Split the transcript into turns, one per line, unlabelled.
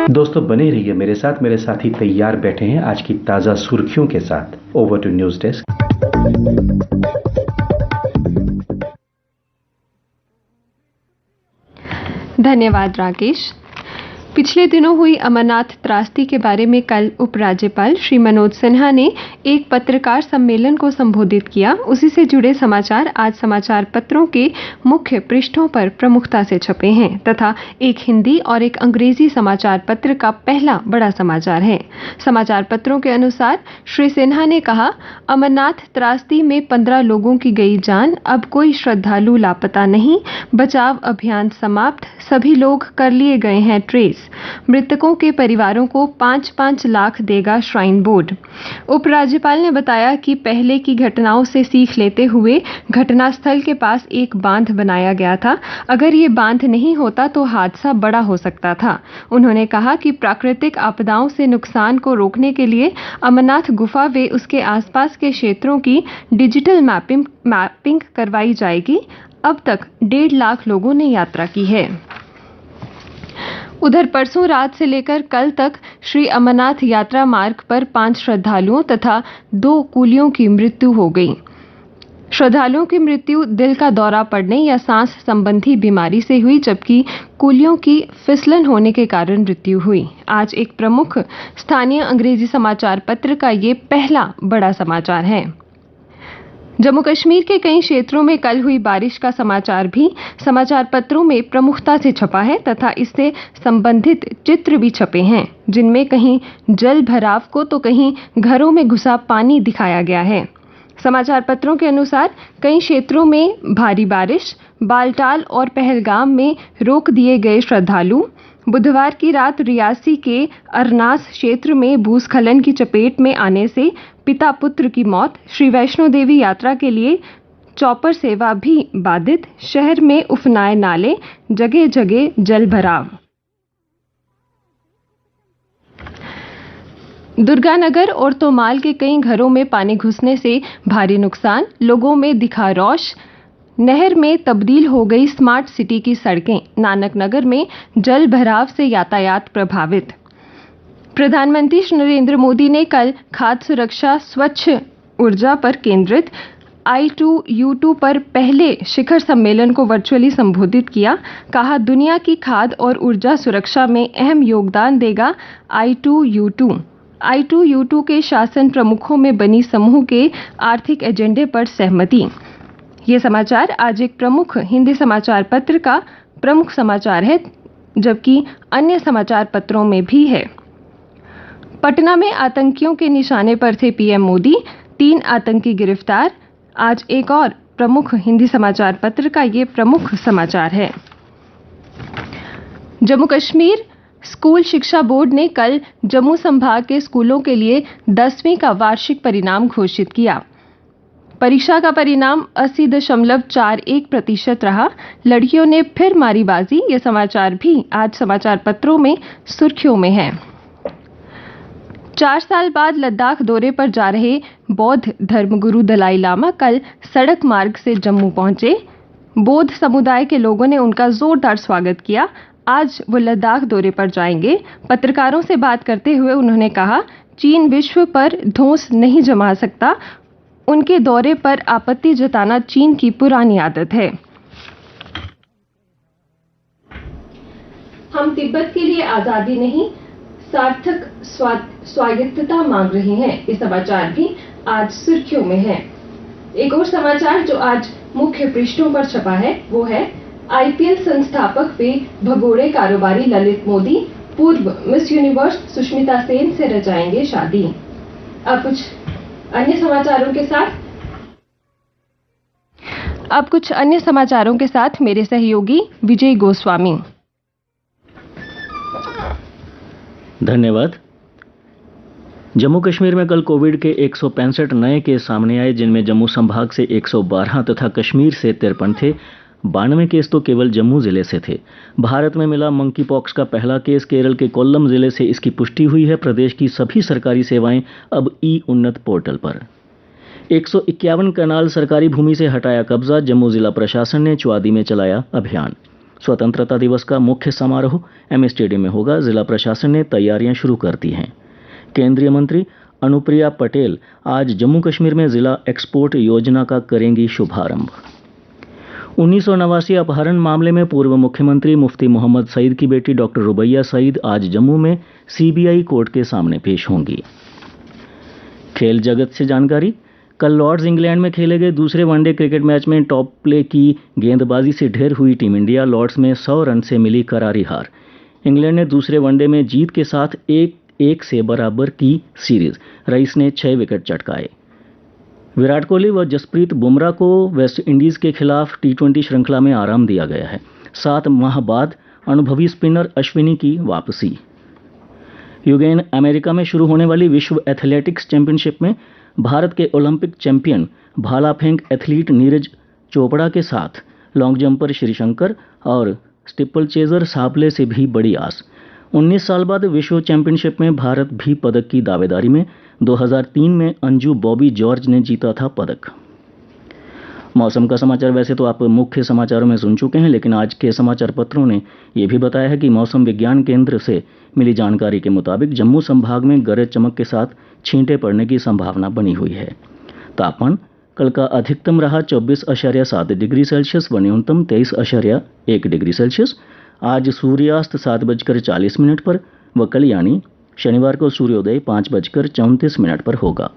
दोस्तों बने रहिए मेरे साथी तैयार बैठे हैं आज की ताज़ा सुर्खियों के साथ। Over to news desk.
धन्यवाद राकेश। पिछले दिनों हुई अमरनाथ त्रासदी के बारे में कल उपराज्यपाल श्री मनोज सिन्हा ने एक पत्रकार सम्मेलन को संबोधित किया। उसी से जुड़े समाचार आज समाचार पत्रों के मुख्य पृष्ठों पर प्रमुखता से छपे हैं तथा एक हिंदी और एक अंग्रेजी समाचार पत्र का पहला बड़ा समाचार है। समाचार पत्रों के अनुसार श्री सिन्हा ने कहा, अमरनाथ त्रासदी में 15 लोगों की गई जान, अब कोई श्रद्धालु लापता नहीं, बचाव अभियान समाप्त, सभी लोग कर लिए गए हैं ट्रेस, मृतकों के परिवारों को 5-5 लाख देगा श्राइन बोर्ड। उपराज्यपाल ने बताया कि पहले की घटनाओं से सीख लेते हुए घटनास्थल के पास एक बांध बनाया गया था। अगर ये बांध नहीं होता तो हादसा बड़ा हो सकता था। उन्होंने कहा कि प्राकृतिक आपदाओं से नुकसान को रोकने के लिए अमरनाथ गुफा व उसके आसपास के क्षेत्रों की डिजिटल मैपिंग करवाई जाएगी। अब तक 1.5 लाख लोगों ने यात्रा की है। उधर परसों रात से लेकर कल तक श्री अमरनाथ यात्रा मार्ग पर 5 श्रद्धालुओं तथा 2 कूलियों की मृत्यु हो गई। श्रद्धालुओं की मृत्यु दिल का दौरा पड़ने या सांस संबंधी बीमारी से हुई, जबकि कूलियों की फिसलन होने के कारण मृत्यु हुई। आज एक प्रमुख स्थानीय अंग्रेजी समाचार पत्र का ये पहला बड़ा समाचार है। जम्मू कश्मीर के कई क्षेत्रों में कल हुई बारिश का समाचार भी समाचार पत्रों में प्रमुखता से छपा है तथा इससे संबंधित चित्र भी छपे हैं, जिनमें कहीं जल भराव को तो कहीं घरों में घुसा पानी दिखाया गया है। समाचार पत्रों के अनुसार कई क्षेत्रों में भारी बारिश, बालटाल और पहलगाम में रोक दिए गए श्रद्धालु। बुधवार की रात रियासी के अरनास क्षेत्र में भूस्खलन की चपेट में आने से पिता पुत्र की मौत। श्री वैष्णो देवी यात्रा के लिए चॉपर सेवा भी बाधित। शहर में उफनाए नाले, जगह जगह जल भराव। दुर्गानगर और तोमाल के कई घरों में पानी घुसने से भारी नुकसान, लोगों में दिखा रौश। नहर में तब्दील हो गई स्मार्ट सिटी की सड़कें। नानकनगर में जल भराव से यातायात प्रभावित। प्रधानमंत्री श्री नरेंद्र मोदी ने कल खाद्य सुरक्षा, स्वच्छ ऊर्जा पर केंद्रित I2U2 पर पहले शिखर सम्मेलन को वर्चुअली संबोधित किया। कहा, दुनिया की खाद्य और ऊर्जा सुरक्षा में अहम योगदान देगा I2U2। I2U2 के शासन प्रमुखों में बनी समूह के आर्थिक एजेंडे पर सहमति। ये समाचार आज एक प्रमुख हिंदी समाचार पत्र का प्रमुख समाचार है, जबकि अन्य समाचार पत्रों में भी है। पटना में आतंकियों के निशाने पर थे पीएम मोदी, 3 आतंकी गिरफ्तार। आज एक और प्रमुख हिंदी समाचार पत्र का ये प्रमुख समाचार है। जम्मू कश्मीर स्कूल शिक्षा बोर्ड ने कल जम्मू संभाग के स्कूलों के लिए 10वीं का वार्षिक परिणाम घोषित किया। परीक्षा का परिणाम 80.41% रहा। लड़कियों ने फिर मारी बाजी। ये समाचार भी आज समाचार पत्रों में सुर्खियों में है। 4 साल बाद लद्दाख दौरे पर जा रहे बौद्ध धर्मगुरु दलाई लामा कल सड़क मार्ग से जम्मू पहुंचे। बौद्ध समुदाय के लोगों ने उनका जोरदार स्वागत किया। आज वो लद्दाख दौरे पर जाएंगे। पत्रकारों से बात करते हुए उन्होंने कहा, चीन विश्व पर धौंस नहीं जमा सकता। उनके दौरे पर आपत्ति जताना चीन की पुरानी आदत है। हम तिब्बत के लिए आजादी नहीं, सार्थक स्वायत्तता मांग रहे हैं। ये समाचार भी आज सुर्खियों में है। एक और समाचार जो आज मुख्य पृष्ठों पर छपा है वो है IPL संस्थापक व भगोड़े कारोबारी ललित मोदी पूर्व मिस यूनिवर्स सुष्मिता सेन से रचाएंगे शादी। अब कुछ अन्य समाचारों के साथ मेरे सहयोगी विजय गोस्वामी।
धन्यवाद। जम्मू कश्मीर में कल कोविड के 165 नए केस सामने आए, जिनमें जम्मू संभाग से 112 तथा कश्मीर से 53 थे। 92 केस तो केवल जम्मू जिले से थे। भारत में मिला मंकी पॉक्स का पहला केस केरल के कोल्लम जिले से इसकी पुष्टि हुई है। प्रदेश की सभी सरकारी सेवाएं अब ई-उन्नत पोर्टल पर। 151 कनाल सरकारी भूमि से हटाया कब्जा। जम्मू जिला प्रशासन ने चुआदी में चलाया अभियान। स्वतंत्रता दिवस का मुख्य समारोह एमए स्टेडियम में होगा। जिला प्रशासन ने तैयारियां शुरू कर दी हैं। केंद्रीय मंत्री अनुप्रिया पटेल आज जम्मू कश्मीर में जिला एक्सपोर्ट योजना का करेंगी शुभारंभ। 1989 अपहरण मामले में पूर्व मुख्यमंत्री मुफ्ती मोहम्मद सईद की बेटी डॉक्टर रुबैया सईद आज जम्मू में सीबीआई कोर्ट के सामने पेश होंगी। खेल जगत से जानकारी। कल लॉर्ड्स इंग्लैंड में खेले गए दूसरे वनडे क्रिकेट मैच में टॉप प्ले की गेंदबाजी से ढेर हुई टीम इंडिया लॉर्ड्स में 100 रन से मिली करारी हार। इंग्लैंड ने दूसरे वनडे में जीत के साथ 1-1 से बराबर की सीरीज। रईस ने 6 विकेट चटकाए। विराट कोहली व जसप्रीत बुमराह को वेस्ट इंडीज के खिलाफ टी20 श्रृंखला में आराम दिया गया है। 7 माह बाद अनुभवी स्पिनर अश्विनी की वापसी। यूगेन अमेरिका में शुरू होने वाली विश्व एथलेटिक्स चैंपियनशिप में भारत के ओलंपिक चैंपियन भाला फेंक एथलीट नीरज चोपड़ा के साथ लॉन्ग जंपर श्रीशंकर और स्टीपल चेजर साबले से भी बड़ी आस। 19 साल बाद विश्व चैंपियनशिप में भारत भी पदक की दावेदारी में। 2003 में अंजू बॉबी जॉर्ज ने जीता था पदक। मौसम का समाचार। वैसे तो आप मुख्य समाचारों में सुन चुके हैं, लेकिन आज के समाचार पत्रों ने यह भी बताया है कि मौसम विज्ञान केंद्र से मिली जानकारी के मुताबिक जम्मू संभाग में गरज चमक के साथ छींटे पड़ने की संभावना बनी हुई है। तापमान कल का अधिकतम रहा 24.7 डिग्री सेल्सियस व न्यूनतम 23.1 डिग्री सेल्सियस। आज सूर्यास्त 7:40 पर व कल यानी शनिवार को सूर्योदय 5:34 पर होगा।